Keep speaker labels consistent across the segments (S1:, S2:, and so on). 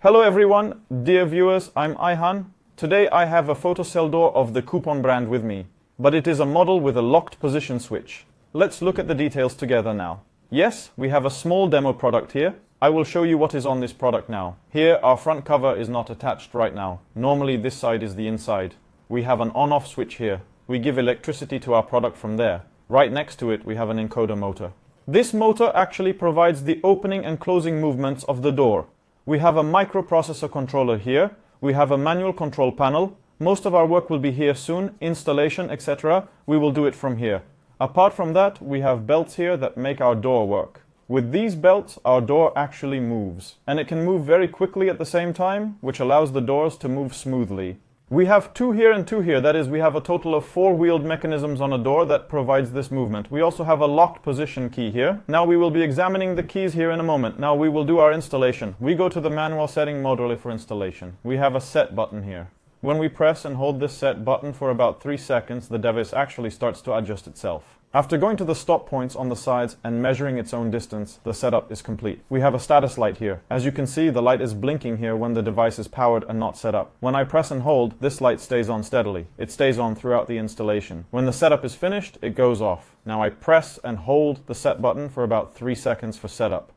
S1: Hello everyone, dear viewers, I'm Ayhan. Today I have a photocell door of the Cuppon brand with me, but it is a model with a locked position switch. Let's look at the details together now. Yes, we have a small demo product here. I will show you what is on this product now. Here our front cover is not attached right now. Normally this side is the inside. We have an on-off switch here. We give electricity to our product from there. Right next to it we have an encoder motor. This motor actually provides the opening and closing movements of the door. We have a microprocessor controller here. We have a manual control panel. Most of our work will be here soon, installation, etc. We will do it from here. Apart from that, we have belts here that make our door work. With these belts, our door actually moves. And it can move very quickly at the same time, which allows the doors to move smoothly. We have two here and two here. That is, we have a total of 4 wheeled mechanisms on a door that provides this movement. We also have a locked position key here. Now we will be examining the keys here in a moment. Now we will do our installation. We go to the manual setting mode for installation. We have a set button here. When we press and hold this set button for about 3 seconds, the device actually starts to adjust itself. After going to the stop points on the sides and measuring its own distance, the setup is complete. We have a status light here. As you can see, the light is blinking here when the device is powered and not set up. When I press and hold, this light stays on steadily. It stays on throughout the installation. When the setup is finished, it goes off. Now I press and hold the set button for about 3 seconds for setup.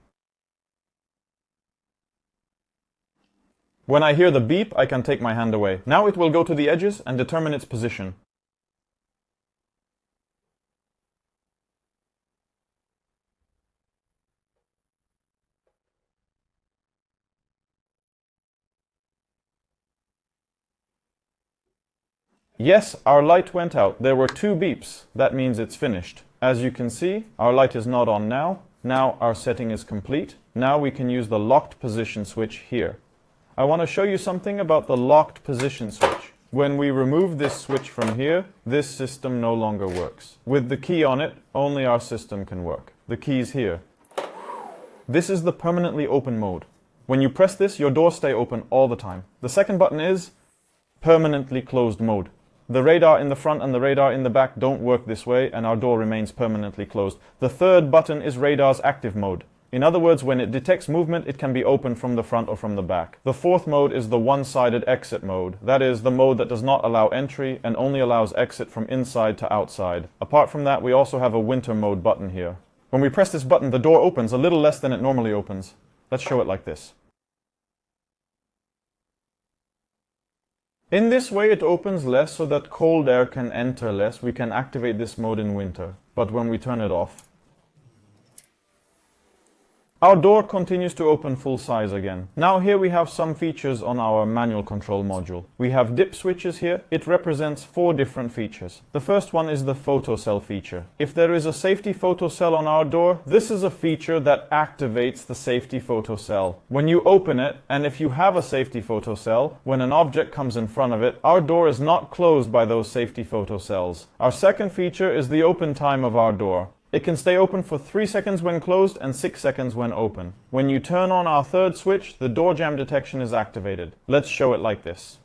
S1: When I hear the beep, I can take my hand away. Now it will go to the edges and determine its position. Yes, our light went out. There were 2 beeps. That means it's finished. As you can see, our light is not on now. Now our setting is complete. Now we can use the locked position switch here. I want to show you something about the locked position switch. When we remove this switch from here, this system no longer works. With the key on it, only our system can work. The key is here. This is the permanently open mode. When you press this, your doors stay open all the time. The second button is permanently closed mode. The radar in the front and the radar in the back don't work this way, and our door remains permanently closed. The third button is radar's active mode. In other words, when it detects movement, it can be opened from the front or from the back. The fourth mode is the one-sided exit mode. That is the mode that does not allow entry and only allows exit from inside to outside. Apart from that, we also have a winter mode button here. When we press this button, the door opens a little less than it normally opens. Let's show it like this. In this way, it opens less so that cold air can enter less. We can activate this mode in winter. But when we turn it off, our door continues to open full size again. Now here we have some features on our manual control module. We have dip switches here. It represents 4 different features. The first one is the photocell feature. If there is a safety photocell on our door, this is a feature that activates the safety photocell. When you open it, and if you have a safety photocell, when an object comes in front of it, our door is not closed by those safety photocells. Our second feature is the open time of our door. It can stay open for 3 seconds when closed and 6 seconds when open. When you turn on our third switch, the door jam detection is activated. Let's show it like this.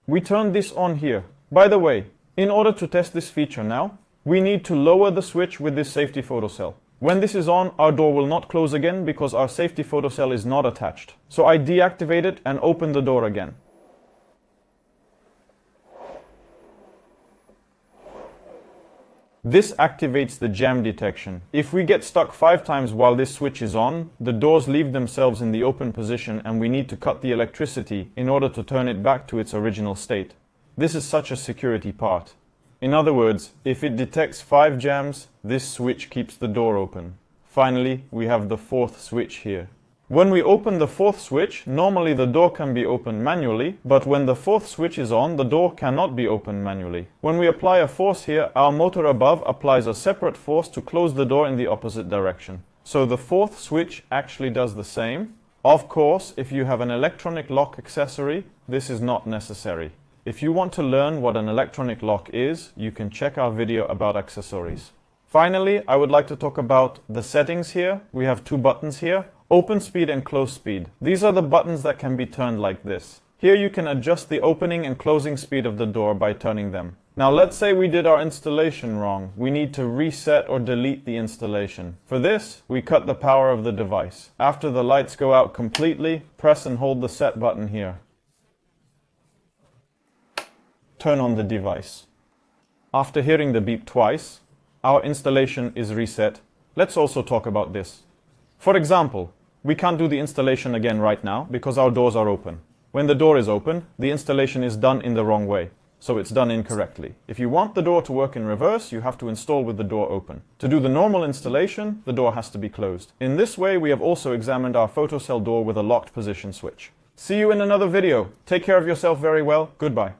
S1: We turn this on here. By the way, in order to test this feature now, we need to lower the switch with this safety photocell. When this is on, our door will not close again because our safety photocell is not attached. So I deactivate it and open the door again. This activates the jam detection. If we get stuck 5 times while this switch is on, the doors leave themselves in the open position and we need to cut the electricity in order to turn it back to its original state. This is such a security part. In other words, if it detects 5 jams, this switch keeps the door open. Finally, we have the 4th switch here. When we open the 4th switch, normally the door can be opened manually, but when the 4th switch is on, the door cannot be opened manually. When we apply a force here, our motor above applies a separate force to close the door in the opposite direction. So the 4th switch actually does the same. Of course, if you have an electronic lock accessory, this is not necessary. If you want to learn what an electronic lock is, you can check our video about accessories. Finally, I would like to talk about the settings here. We have 2 buttons here. Open speed and close speed. These are the buttons that can be turned like this. Here you can adjust the opening and closing speed of the door by turning them. Now let's say we did our installation wrong. We need to reset or delete the installation. For this, we cut the power of the device. After the lights go out completely, press and hold the set button here. Turn on the device. After hearing the beep twice, our installation is reset. Let's also talk about this. For example, we can't do the installation again right now because our doors are open. When the door is open, the installation is done in the wrong way. So it's done incorrectly. If you want the door to work in reverse, you have to install with the door open. To do the normal installation, the door has to be closed. In this way, we have also examined our photocell door with a locked position switch. See you in another video. Take care of yourself very well. Goodbye.